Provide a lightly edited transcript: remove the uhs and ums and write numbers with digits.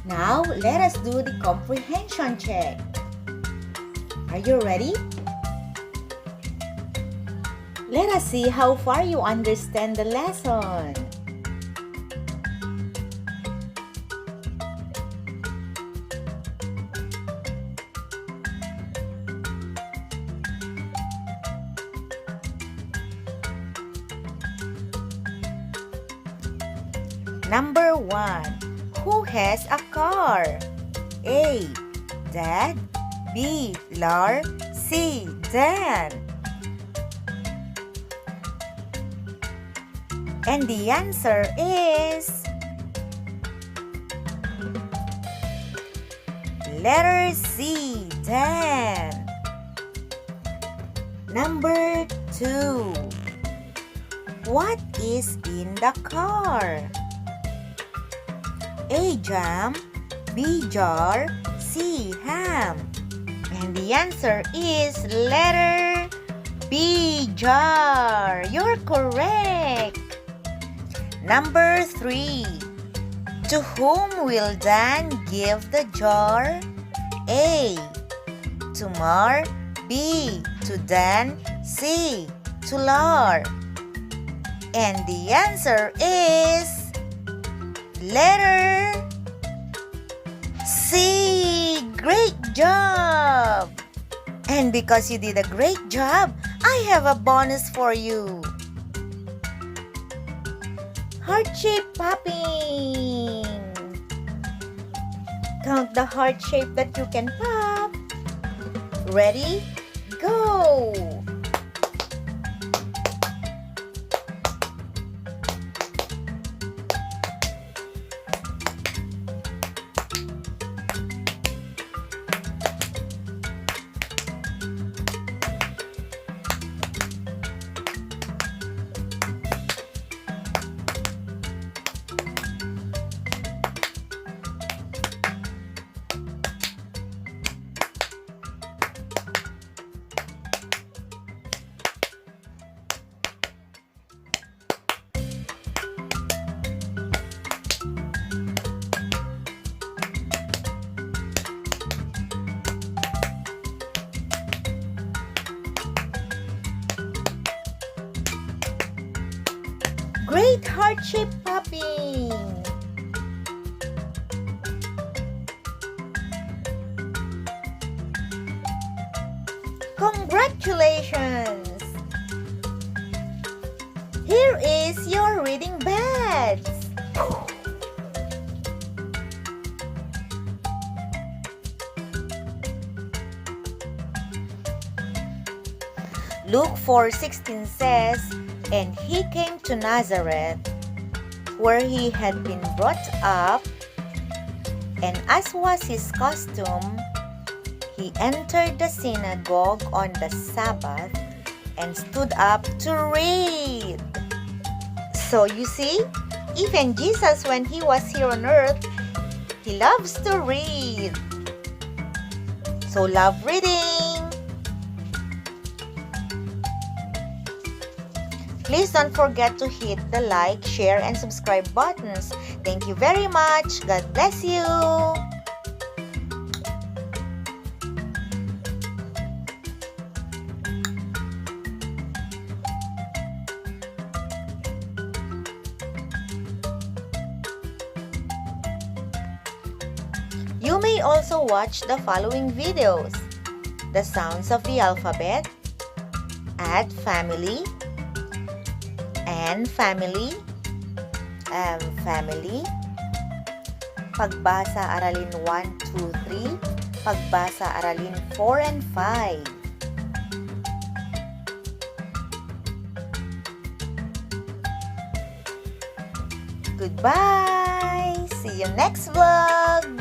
Now, let us do the comprehension check. Are you ready? Let us see how far you understand the lesson. Number 1. Who has a car? A. Dad. B. Lar. C. Dan. And the answer is letter C. Dan. Number 2. What is in the car? A. Jam. B. Jar. C. Ham. And the answer is letter B. Jar. You're correct. Number 3. To whom will Dan give the jar? A. To Mar. B. To Dan. C. To Lar. And the answer is letter C. Great job! And because you did a great job, I have a bonus for you. Heart-shaped popping. Count the heart shape that you can pop. Ready? Go! Great heart-shaped popping! Congratulations! Here is your reading badge. Luke 4:16 says, "And he came to Nazareth, where he had been brought up, and as was his custom, he entered the synagogue on the Sabbath and stood up to read." So you see, even Jesus, when he was here on earth, he loves to read. So love reading. Please don't forget to hit the like, share, and subscribe buttons. Thank you very much. God bless you. You may also watch the following videos: The Sounds of the Alphabet, Add Family, and Family, Family, Pagbasa Aralin 1, 2, 3, Pagbasa Aralin 4 and 5. Goodbye! See you next vlog!